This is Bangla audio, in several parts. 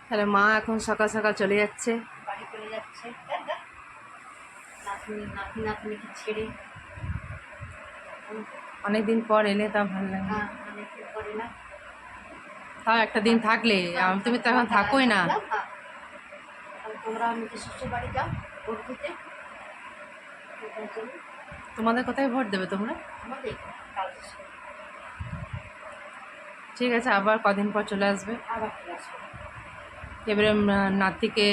তাহলে মা এখন সকাল সকাল চলে যাচ্ছে, বাড়ি চলে যাচ্ছে নাতনি নাতনিকে ছেড়ে। অনেকদিন পর এলে তা ভালো লাগে। হ্যাঁ, অনেকদিন পরে না, তাও একটা দিন থাকলে, তুমি তো এখন থাকোই না। তোমরা নিজের শ্বশুর বাড়ি যাও ভোট দিতে। তোমাদের কোথায় ভোট দেবে তোমরা? আমাদের কাল ঠিক আছে, আবার কদিন পর চলে আসবে। আবার ফিরে আসবো। এবারে নাতিকে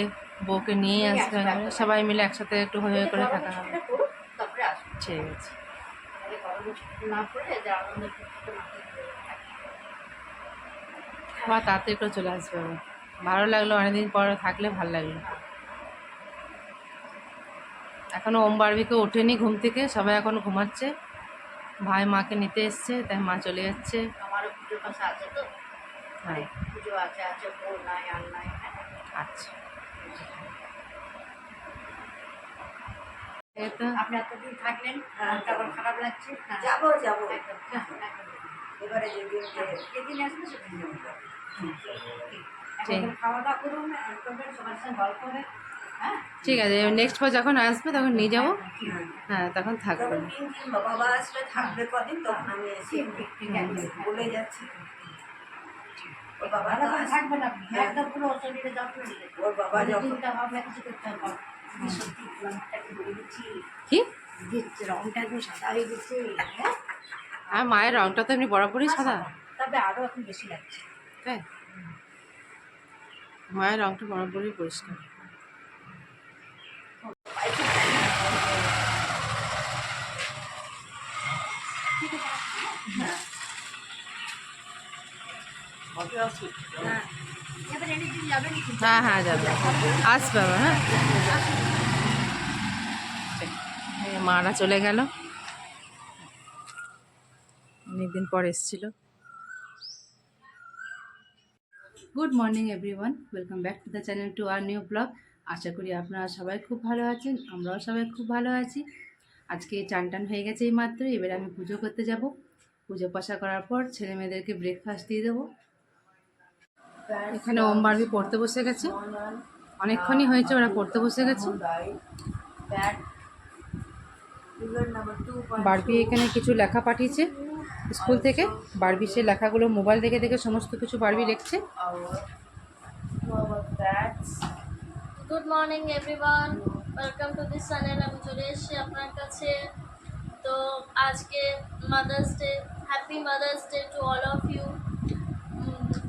বউকে নিয়ে আসবে, সবাই মিলে একসাথে একটু হয়ে হয়ে করে থাকা হবে। তারপরে আসবো। ঠিক আছে। গরমের ছুটি না পড়ে যে আনন্দের ছুটিটা না আবার তাড়াতাড়ি করে চলে আসবে। আবার ভালো লাগলো, অনেকদিন পর থাকলে ভালো লাগলো। এখনো ওম বারবিকে ওঠেনি ঘুম থেকে, সবাই এখনো ঘুমাচ্ছে। ভাই মাকে নিতে এসছে, তাই মা চলে যাচ্ছে। আমারও পুজোর পাশে আছে তো, হ্যাঁ পুজো আছে বউ নাই আর নাই। আচ্ছা, এই তো আপনি এতদিন থাকলেন, তখন খারাপ লাগছে। যাবো এবারে যেদিন আসবে সেদিন খাওয়া দাওয়া করুন, সবার সঙ্গে গল্প হবে। হ্যাঁ ঠিক আছে, নেক্সট বার যখন আসবে তখন নিয়ে যাবো। হ্যাঁ তখন থাকবে। বাবা আসলে থাকবে কদিন, তখন আমি এসে বলে যাচ্ছি। ওর বাবা থাকবেন আপনি একদম পুরো শরীরে যত্ন নিলেন। ওর বাবা যখন চিন্তা ভাবনা কিছু করতে হবে। সত্যি রংটা কি বলে দিচ্ছি, কি রংটা একদম সাদা হয়ে গেছে। হ্যাঁ আর মায়ের রংটা তো এমনি বরাবরই সাদা, তবে আরো এখন বেশি লাগছে। তাই মায়ের রংটা বরাবরই পরিষ্কার। হ্যাঁ হ্যাঁ যাবে, আসবে আবার। হ্যাঁ মারা চলে গেল, অনেকদিন পর এসেছিল। Good morning everyone, welcome back to the channel to our new blog. আশা করি আপনারা সবাই খুব ভালো আছেন, আমরাও সবাই খুব ভালো আছি। আজকে চান টান হয়ে গেছে এই মাত্র, এবারে আমি পুজো করতে যাব। পুজো পাশা করার পর ছেলে মেয়েদেরকে ব্রেকফাস্ট দিয়ে দেবো। এখানে ওম বারবি পড়তে বসে গেছে, অনেকক্ষণই হয়েছে ওরা পড়তে বসে গেছে। বারবি এখানে কিছু লেখা পাঠিয়েছে স্কুল থেকে। বারবি সে লেখাগুলো মোবাইল দেখে দেখে সমস্ত কিছু বারবি লিখছে। Good morning everyone, welcome to this channel. আমি চলে এসেছি আপনার কাছে। তো আজকে mother's day, happy mother's day to all of you.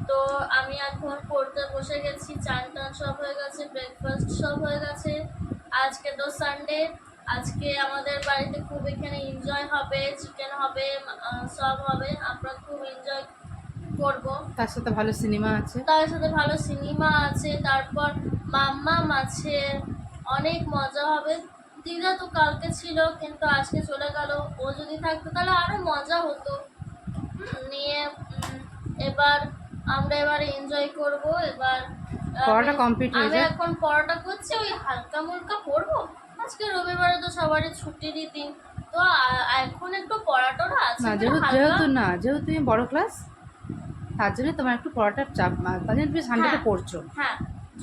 তো আমি এখন পড়তে বসে গেছি, চান টান সব হয়ে গেছে, ব্রেকফাস্ট সব হয়ে গেছে। আজকে তো সানডে, আজকে আমাদের বাড়িতে খুব এখানে এনজয় হবে, চিকেন হবে, সব হবে। আমরা খুব এনজয় করব। তার সাথে ভালো সিনেমা আছে, তারপর মাম্মাম আছে, অনেক মজা হবে। দিদা তো কালকে ছিল কিন্তু আজকে চলে গেল, ও যদি থাকতো তাহলে আরো মজা হতো। নিয়ে এবার আমরা এনজয় করব। এবার পড়াটা কমপ্লিট হয়ে আমি যায়। এখন পড়াটা করছি, ওই হালকা মুলকা পড়বো। আজকে রবিবারে তো সবারই ছুটিরই দিন, তো এখন একটু পড়াটা আছে না যেহেতু তুমি বড় ক্লাস, তার জন্য তোমার একটু পড়াটার চাপ, তার জন্য তুমি সানডেতে পড়ছো। হ্যাঁ,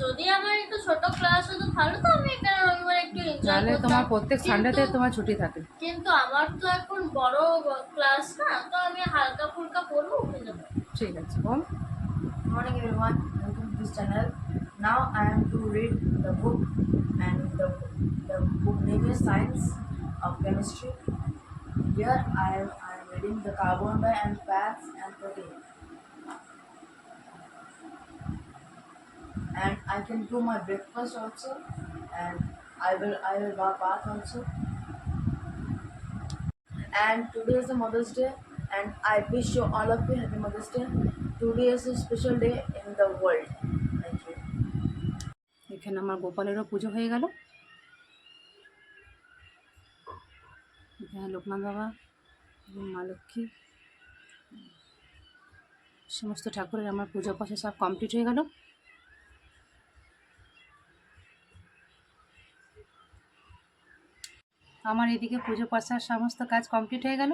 যদি আমার একটু ছোট ক্লাস হতো তাহলে তো আমি এখানে রবিবারে একটু এনজয় তাহলে করতাম। তোমার প্রত্যেক সানডেতে তোমার ছুটি থাকে। কিন্তু আমার তো এখন বড় ক্লাস না, তো আমি হালকা ফুলকা পড়বো, উঠে যাবো। ঠিক আছে, বল। Good morning everyone, welcome to this channel. Now I am to read the book, and the book name is Science of Chemistry. Here I am reading the carbon and fats and protein, and I can do my breakfast also, and I will bath also. And today is the Mother's Day, and I wish you all of you happy Mother's Day. Today is a special day in the world. Thank you. এখানে আমার গোপালেরও পুজো হয়ে গেল। এখানে লোকনাথ বাবা এবং মা লক্ষ্মী, সমস্ত ঠাকুরের আমার পুজো পাশে সব কমপ্লিট হয়ে গেল। আমার এদিকে পুজো পাশার সমস্ত কাজ কমপ্লিট হয়ে গেল।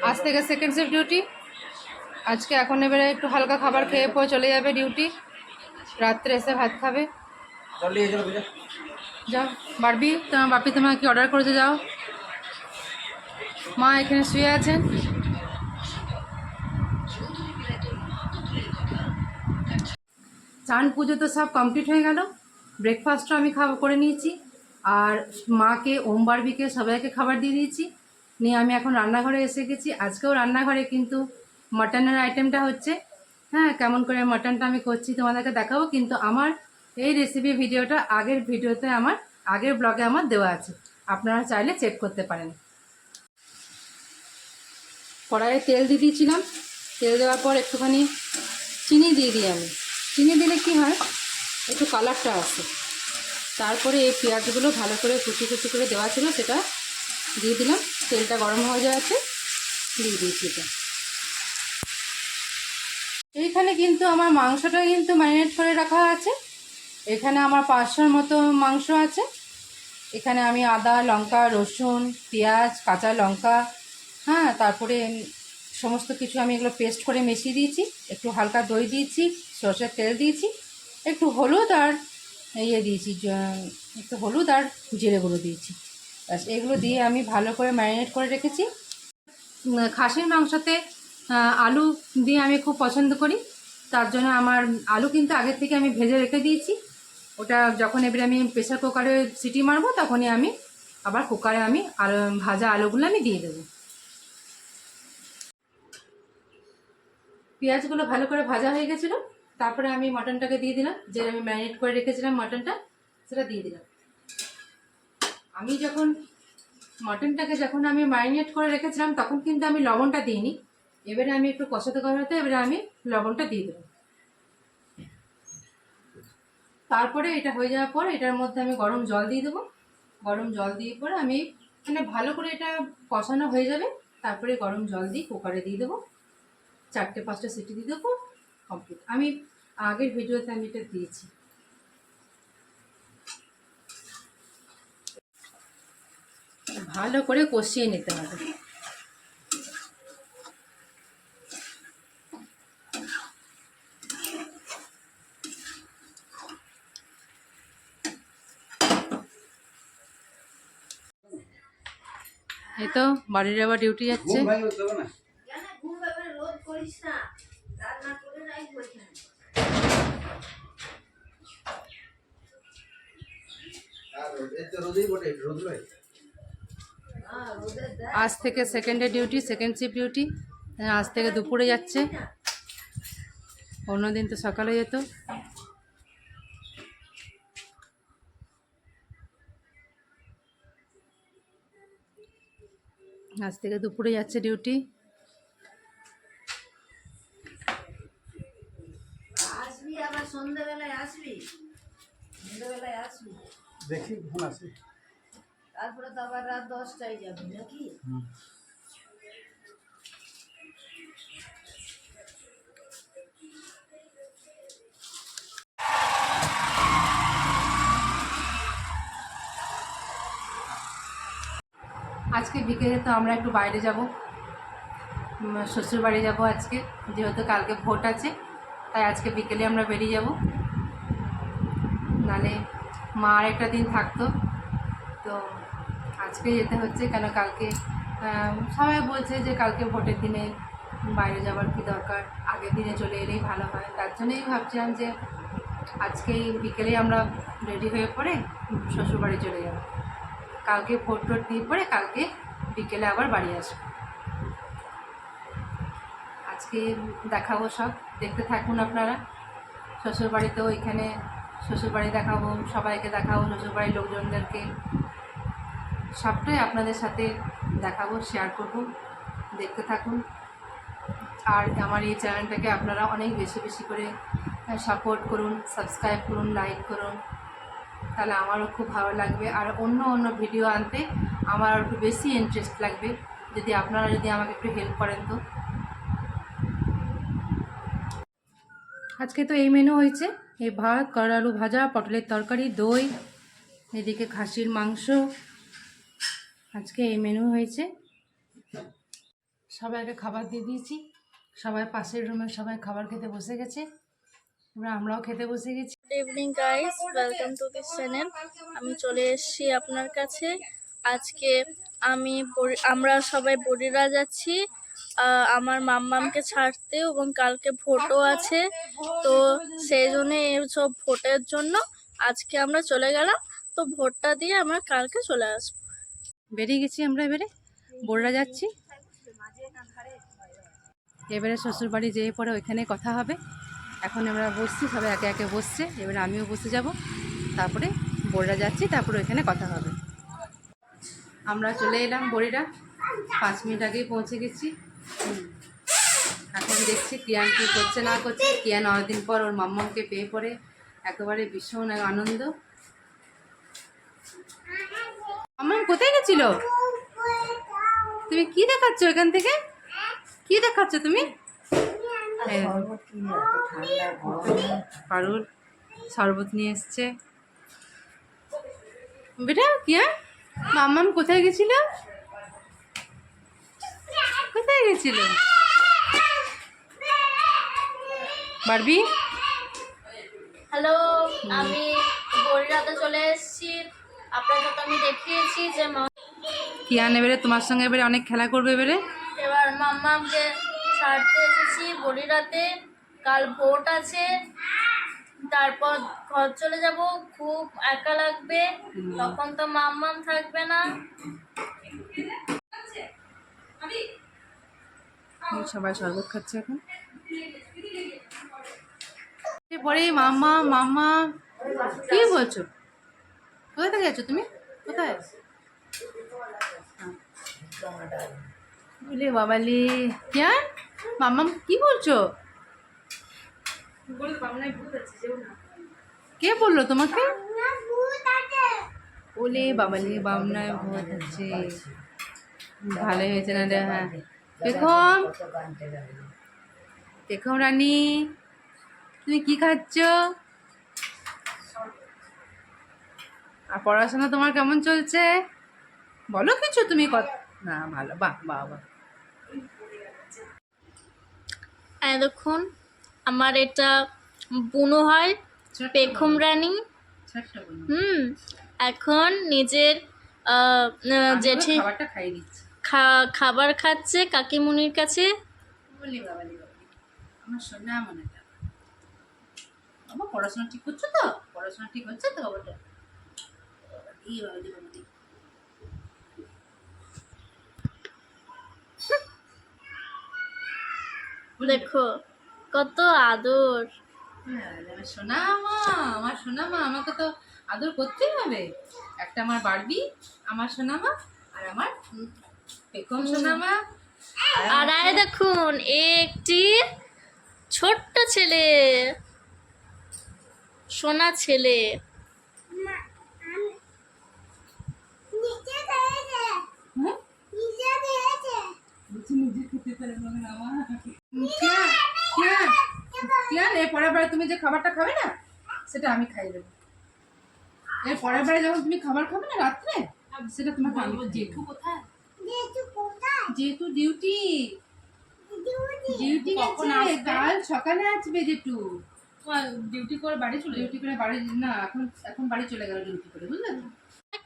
আজ থেকে সেকেন্ড শিফট ডিউটি। আজকে এখন এবারে একটু হালকা খাবার খেয়ে পরে চলে যাবে ডিউটি, রাত্রে এসে ভাত খাবে। যাও বাড়বি, তোমার বাপি তোমাকে কি অর্ডার করেছে, যাও। মা এখানে শুয়ে আছেন। চান পুজো তো সব কমপ্লিট হয়ে গেল, ব্রেকফাস্টও আমি করে নিয়েছি, আর মাকে ওম বারবিকে সবাইকে খাবার দিয়ে দিয়েছি। নিয়ে আমি এখন রান্নাঘরে এসে গেছি। আজকেও রান্নাঘরে কিন্তু মাটনের আইটেমটা হচ্ছে। হ্যাঁ, কেমন করে মাটনটা আমি করছি তোমাদেরকে দেখাবো, কিন্তু আমার এই রেসিপি ভিডিওটা আগের ভিডিওতে আমার আগের ব্লগে আমার দেওয়া আছে, আপনারা চাইলে চেক করতে পারেন। কড়াইয়ে তেল দিয়ে দিয়েছিলাম, তেল দেওয়ার পর একটুখানি চিনি দিয়ে দিই আমি। চিনি দিলে কি হয়, একটু কালারটা আসে। তারপরে এই পেঁয়াজগুলো ভালো করে কুচি কুচি করে দেওয়া ছিল সেটা দিয়ে দিলাম। তেলটা গরম হয়ে যাচ্ছে, দিয়ে দিয়েছি এটা। এইখানে কিন্তু আমার মাংসটা কিন্তু ম্যারিনেট করে রাখা আছে। এখানে আমার 500-র মতো মাংস আছে। এখানে আমি আদা, লঙ্কা, রসুন, পেঁয়াজ, কাঁচা লঙ্কা, হ্যাঁ, তারপরে সমস্ত কিছু আমি এগুলো পেস্ট করে মিশিয়ে দিয়েছি। একটু হালকা দই দিয়েছি, সরষের তেল দিয়েছি, একটু হলুদ আর দিয়েছি, একটু হলুদ আর জিরে গুঁড়ো দিয়েছি। ব্যাস, এগুলো দিয়ে আমি ভালো করে ম্যারিনেট করে রেখেছি। খাসির মাংসতে আলু দিয়ে আমি খুব পছন্দ করি, তার জন্য আমার আলু কিন্তু আগের থেকে আমি ভেজে রেখে দিয়েছি। ওটা যখন এবারে আমি প্রেসার কুকারে সিটি মারবো তখনই আমি আবার কুকারে আমি ভাজা আলুগুলো আমি দিয়ে দেবো। পেঁয়াজগুলো ভালো করে ভাজা হয়ে গেছিলো, তারপরে আমি মটনটাকে দিয়ে দিলাম, যে আমি ম্যারিনেট করে রেখেছিলাম মটনটা, সেটা দিয়ে দিলাম। আমি মটনটাকে যখন আমি ম্যারিনেট করে রেখেছিলাম তখন কিন্তু আমি লবণটা দিইনি। এবারে আমি একটু কষাতে কষাতে এবারে আমি লবণটা দিয়ে দেবো। তারপরে এটা হয়ে যাওয়ার পর এটার মধ্যে আমি গরম জল দিয়ে দেবো। গরম জল দিয়ে পরে আমি ভালো করে এটা কষানো হয়ে যাবে, তারপরে গরম জল দিয়ে কুকারে দিয়ে দেবো। 4-5টা সিটি দিয়ে দেবো, কমপ্লিট। আমি আগের ভিডিওতে আমি এটা দিয়েছি। ভালো করে কষিয়ে নিতে হবে। এই তো বাড়ির আবার ডিউটি যাচ্ছে। আজ থেকে সেকেন্ডে ডিউটি, সেকেন্ড শিফট ডিউটি। আজ থেকে দুপুরে যাচ্ছে, অন্যদিন তো সকালে যেত। আজ থেকে দুপুরে যাচ্ছে ডিউটি। আসবি আবার সন্ধ্যাবেলায় আসবি, সন্ধ্যাবেলায় আসবি, দেখি কখন আসে। তারপরে তো আবার রাত 10টায় যাবি নাকি? আজকে বিকেলে তো আমরা একটু বাইরে যাব, শ্বশুর বাড়ি যাবো আজকে, যেহেতু কালকে ভোট আছে, তাই আজকে বিকেলে আমরা বেরিয়ে যাব। নালে মা আর একটা দিন থাকতো, তো আজকে যেতে হচ্ছে। কেন কালকে সবাই বলছে যে কালকে ভোটের দিনে বাইরে যাওয়ার কি দরকার, আগের দিনে চলে এলেই ভালো হয়। তার জন্যই ভাবছিলাম যে আজকেই বিকেলে আমরা রেডি হয়ে পড়ে শ্বশুরবাড়ি চলে যাব। কালকে ভোট টোট দিয়ে পরে কালকে বিকেলে আবার বাড়ি আসবো। আজকে দেখাবো, সব দেখতে থাকুন আপনারা। শ্বশুরবাড়িতেও এখানে শ্বশুরবাড়ি দেখাবো, সবাইকে দেখাবো, শ্বশুরবাড়ির লোকজনদেরকে সবটাই আপনাদের সাথে দেখাবো, শেয়ার করব। দেখতে থাকুন। আর আমার এই চ্যানেলটাকে আপনারা অনেক বেশি বেশি করে সাপোর্ট করুন, সাবস্ক্রাইব করুন, লাইক করুন, তাহলে আমারও খুব ভালো লাগবে। আর অন্য অন্য ভিডিও আনতে আমার একটু বেশি ইন্টারেস্ট লাগবে, যদি আপনারা আমাকে একটু হেল্প করেন। তো আজকে তো এই মেনু হয়েছে, এই ভাত, করলা আলু ভাজা, পটলের তরকারি, দই, এদিকে খাসির মাংস। আজকে এই মেনু হয়েছে। সবাইকে খাবার দিয়ে দিয়েছি, সবাই পাশের রুমে সবাই খাবার খেতে বসে গেছে, এবার আমরাও খেতে বসে গেছি। Good evening guys, welcome to this channel. আমি চলে এসেছি আপনার কাছে। আজকে আমরা সবাই বড়িরা যাচ্ছি আমার মাম্মামকে ছাড়তে, এবং কালকে ভোটও আছে, তো সেই জন্য সব ভোটের জন্য আজকে আমরা চলে গেলাম। তো ভোটটা দিয়ে আমরা কালকে চলে আসবো। বেরিয়ে গেছি আমরা, এবারে বোররা যাচ্ছি। এবারে শ্বশুরবাড়ি যেয়ে পরে ওইখানে কথা হবে। এখন আমরা বসছি, সবাই একে একে বসছে, এবারে আমিও বসে যাব, তারপরে বোররা যাচ্ছি, তারপরে ওইখানে কথা হবে। আমরা চলে এলাম বড়িরা, 5 মিনিট আগেই পৌঁছে গেছি। এখন দেখছি কিয়ান কী করছে না করছে। কিয়ান অনেকদিন পর ওর মাম্মাকে পেয়ে পড়ে একেবারে ভীষণ আনন্দ। মাম্মাম কোথায় গেছিল? তুমি কি দেখাচ্ছ এখান থেকে? কি দেখাচ্ছ তুমি? পারুল শরবত নিয়ে এসছে। বেটা কিয়া, মাম্মাম কোথায় গেছিল? কোথায় গেছিল বারবি? হ্যালো, আমি বড়িরাতে চলে এসেছি। আপনাকে তো আমি দেখিয়েছি যে কিয়ান এবারে তোমার সঙ্গে এবারে অনেক খেলা করবে। এবার মাম্মামকে ছাড়তে এসেছি বড়িরাতে। কাল ভোট আছে, তারপর ঘর চলে যাব। খুব একা লাগবে, তখন তো মাম্মাম থাকবে না। সবাই শরবত খাচ্ছে এখন। পরে মাম্মা মাম্মা কি বলছো? কোথা থেকে আছো তুমি? কোথায়? বলে বাবালি কিয়ান, মাম্মাম কি বলছো? কে বললো তোমাকে? ওলে বাবালি বামনায় ভূত আছে। ভালোই হয়েছে না রে। হ্যাঁ পেখম, পেখম রানী তুমি কি খাচ্ছ? আর পড়াশোনা তোমার কেমন চলছে বলো কিছু? তুমি কত না ভালো, বাহ বাহ বাহ। দেখুন, আমার এটা বুনো হয় পেখম রানী। এখন নিজের জেঠি খাবারটা খাইয়ে দিচ্ছি। খাবার খাচ্ছে কাকিমুনির কাছে। বলি বাবালি বাবালি, আমার সোনা মনে বাবা, পড়াশোনা ঠিক করছো তো? পড়াশোনা ঠিক হচ্ছে তো বাবাটা? এই বাবালি বাবালি, দেখো কত আদর। আমার সোনা মা, আমার সোনা মা, আমাকে তো আদর করতেই হবে। একটা আমার বারবি, আমার সোনা মা, আর আমার পেখম সোনা মা। আর আয় দেখুন, একটি ছোট্ট ছেলে, সোনা ছেলে। এর পরের বারে তুমি যে খাবারটা খাবে না, সেটা আমি খাইয়ে দেবো। এর পরের বারে যখন তুমি খাবার খাবে না রাত্রে, সেটা তোমাকে আমি। জেঠু কোথায়? জেঠু ডিউটি ডিউটি গেছে, কাল সকালে আসবে জেঠু। ডিউটি করে বাড়ি চলে, ডিউটি করে বাড়ি না, এখন বাড়ি চলে গেল ডিউটি করে, বুঝলে?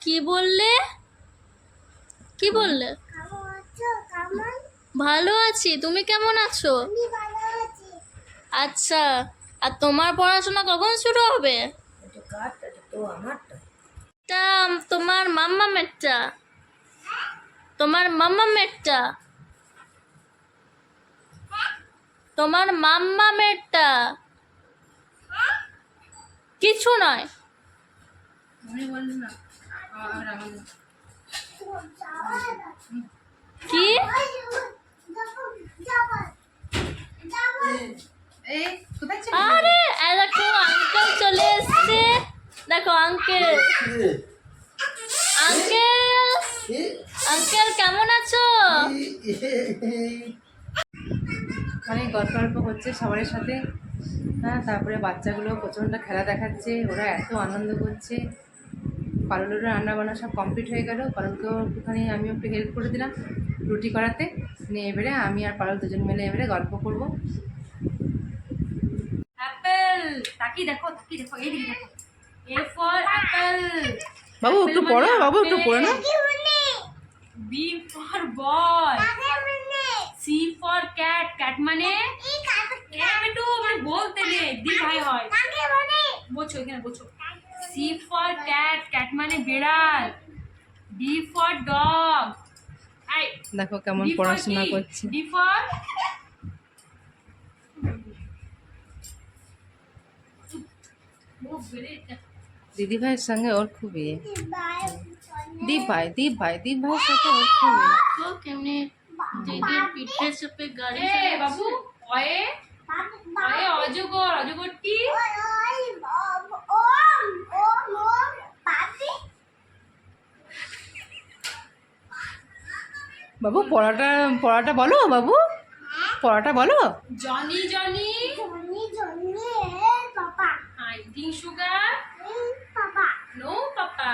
কি বললে? কি বললে? ভালো আছি, তুমি কেমন আছো? আচ্ছা, আর তোমার পড়াশোনা কখন শুরু হবে? এটা তোমার মাম্মামেরটা, তোমার মাম্মামেরটা, তোমার মাম্মামেরটা, কিছু নয়। আমি বললাম না, আর আমাদের কি? এই কোথায় ছিল? আরে দেখো আঙ্কেল চলে এসছে। দেখো আঙ্কেল, আঙ্কেল, আঙ্কেল কেমন আছো? অনেক গল্প গল্প হচ্ছে সবার সাথে। হ্যাঁ, তারপরে বাচ্চাগুলো প্রচণ্ড খেলা দেখাচ্ছে, ওরা এত আনন্দ করছে। পারুলেরও রান্না বান্না সব কমপ্লিট হয়ে গেল, পারুলকেও একটুখানি আমিও একটু হেল্প করে দিলাম। রুটি করাতে। নিয়ে এবারে আমি আর পারুল দুজন মিলে এবারে গল্প করব। অ্যাপেল, তাকিয়ে দেখো এইদিকে দেখো। A for apple. বাবু একটু পড়ো, বাবু একটু পড়ো না। B for ball. C for cat, cat মানে একটু মানে বলতে দে, দি ভাই হয়। বোঝো এখানে বোঝো। সি ফর ক্যাট, ক্যাট মানে বিড়াল। D for dog. আই দেখো কেমন পড়াশোনা করছে। ডি ফর দিদি ভাইয়ের সঙ্গে ওর খুব ইয়ে। দীপ ভাইয়ের সাথে ওর খুব ইয়ে। তো কেমনি দিদির পিঠে চেপে গাড়ি এ বাবু, অয়ে অয়ে অজগর, অজগরটি বাবু পড়াটা বলো বাবু, পড়াটা বলো। Johnny Johnny eating sugar, no papa,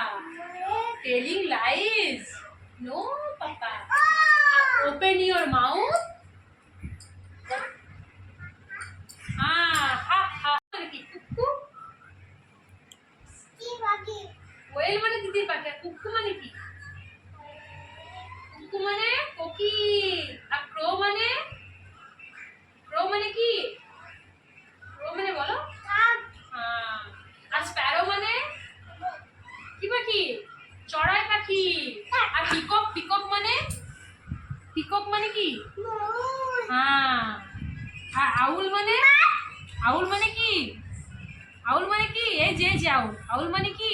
telling lies, no papa, open your mouth, ha ha, কুকু, ওয়েল মানে দিদির পাখি, কুকু মানে কি? কুকু মানে কোকি, আর ক্রো মানে কি? ক্রো মানে বলো। হ্যাঁ, আর স্প্যারো মানে কি পাখি? চড়াই পাখি। আর পিকক মানে কি? হ্যাঁ, আর আউল মানে কি? আউল মানে কি? এই যে আউল মানে কি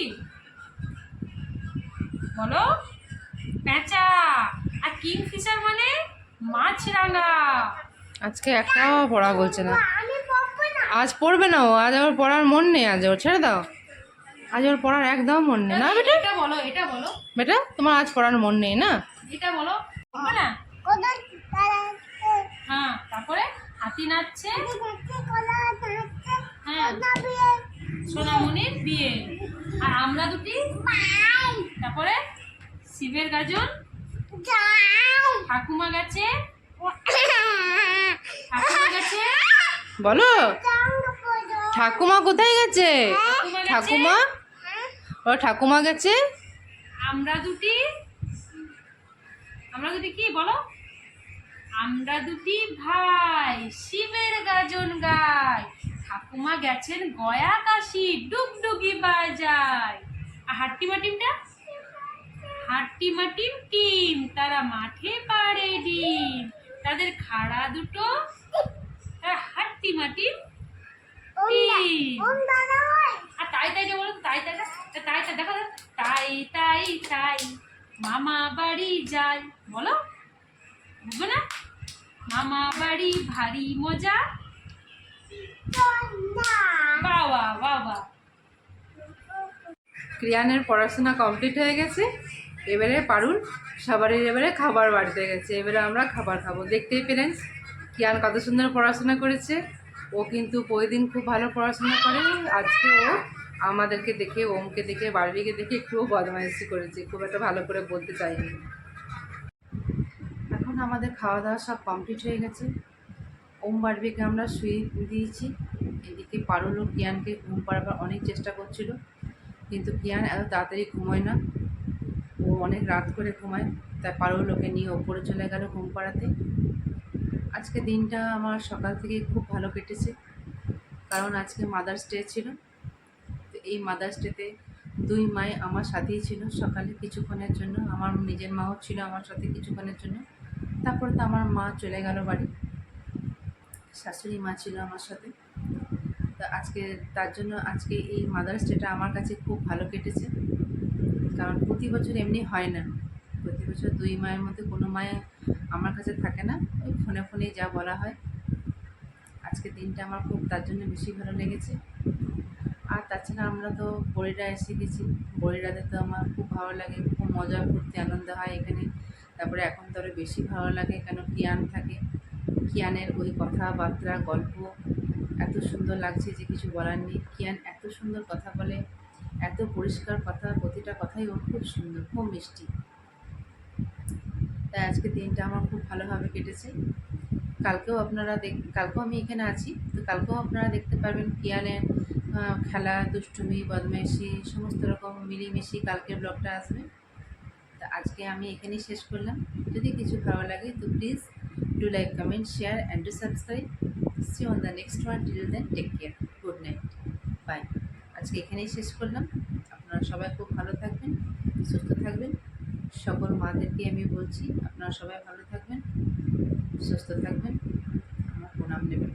বলো? পেঁচা। আর কিংফিশার মানে মাছরাঙা। আজকে একটাও পড়া বলছে না, আজ পড়বে না ও, আজ ওর পড়ার মন নেই, আজ ওর ছেড়ে দাও, আজ ওর পড়ার একদম মন নেই না বেটা। এটা বলো বেটা তোমার আজ পড়ার মন নেই না? এটা বলো, হবে না? হ্যাঁ, তারপরে হাতি নাচছে। হ্যাঁ, সোনামণির বিয়ে। আর আমরা দুটি, তারপরে শিবের গাজন, ঠাকুমা গেছে বলো ঠাকুমা কোথায় গেছে? ঠাকুমা, ও ঠাকুমা গেছে। আমরা দুটি কি বলো? আমরা দুটি ভাই শিবের গাজন গায়, ঠাকুমা গেছেন গয়া কাশি ডুগডুগি বাজায়। আর হাট্টিমা টিম তারা মাঠে পাড়ে ডিম, তাদের খাড়া দুটো হাট্টিমা টিম। আর তাই বলো, তাই দেখো, তাই মামা বাড়ি যাই, বলো, বুঝবো না? মামা বাড়ি ভারী মজা, বাবা। ক্রিয়ানের পড়াশোনা কমপ্লিট হয়ে গেছে। এবারে পারুল সবারই এবারে খাবার বাড়িতে গেছে। এবারে আমরা খাবার খাবো। দেখতেই পেলেন কিয়ান কত সুন্দর পড়াশোনা করেছে। ও কিন্তু প্রতিদিন খুব ভালো পড়াশোনা করে। আজকে ও আমাদেরকে দেখে, ওমকে দেখে, বাড়িকে দেখে একটুও বদমাইশি করেছে, খুব একটা ভালো করে বলতে চাইনি। এখন আমাদের খাওয়া দাওয়া সব কমপ্লিট হয়ে গেছে। ওম বাড়বিকে আমরা শুয়ে দিয়েছি। এদিকে পারুল ও কিয়ানকে ঘুম পাড়াবার অনেক চেষ্টা করছিল, কিন্তু কিয়ান এত তাড়াতাড়ি ঘুমোয় না, ও অনেক রাত করে ঘুমায়। তাই পারুল ওকে নিয়ে ওপরে চলে গেল ঘুম পাড়াতে। আজকে দিনটা আমার সকাল থেকে খুব ভালো কেটেছে, কারণ আজকে মাদার্স ডে ছিল। তো এই মাদার্স ডেতে দুই মাই আমার সাথেই ছিল সকালে কিছুক্ষণের জন্য। আমার নিজের মাও ছিল আমার সাথে কিছুক্ষণের জন্য। তারপরে তো আমার মা চলে গেল বাড়ি, শাশুড়ি মা ছিল আমার সাথে। তো আজকে তার জন্য আজকে এই মাদার্স ডেটা আমার কাছে খুব ভালো কেটেছে, কারণ প্রতি বছর এমনি হয় না। প্রতি বছর দুই মায়ের মধ্যে কোনো মায়ে আমার কাছে থাকে না, ওই ফোনে যা বলা হয়। আজকে দিনটা আমার খুব তার জন্য বেশি ভালো লেগেছে। আর তাছাড়া আমরা তো বড়িরা এসে গেছি। বড়িরাতে তো আমার খুব ভালো লাগে, খুব মজা করতে আনন্দ হয় এখানে। তারপরে এখন তো আরও বেশি ভালো লাগে, কেন কিয়ান থাকে। কিয়ানের ওই কথাবার্তা, গল্প এত সুন্দর লাগছে যে কিছু বলার নেই। কিয়ান এত সুন্দর কথা বলে, এত পরিষ্কার কথা, প্রতিটা কথাই ওর খুব সুন্দর, খুব মিষ্টি। তাই আজকে দিনটা আমার খুব ভালোভাবে কেটেছে। কালকেও আমি এখানে আছি, তো কালকেও আপনারা দেখতে পারবেন পিয়ালের খেলা, দুষ্টুমি, বদমাইশি সমস্ত রকম মিলিমিশি কালকের ব্লগটা আসবে। তো আজকে আমি এখানেই শেষ করলাম। যদি কিছু ভালো লাগে তো please do like, comment, share and do subscribe. See on the next one. Till then take care, good night, bye. আজকে এখানেই শেষ করলাম। আপনারা সবাই খুব ভালো থাকবেন, সুস্থ থাকবেন। সকল মাদেরকে আমি বলছি আপনারা সবাই ভালো থাকবেন, সুস্থ থাকবেন, আমার প্রণাম নেবেন।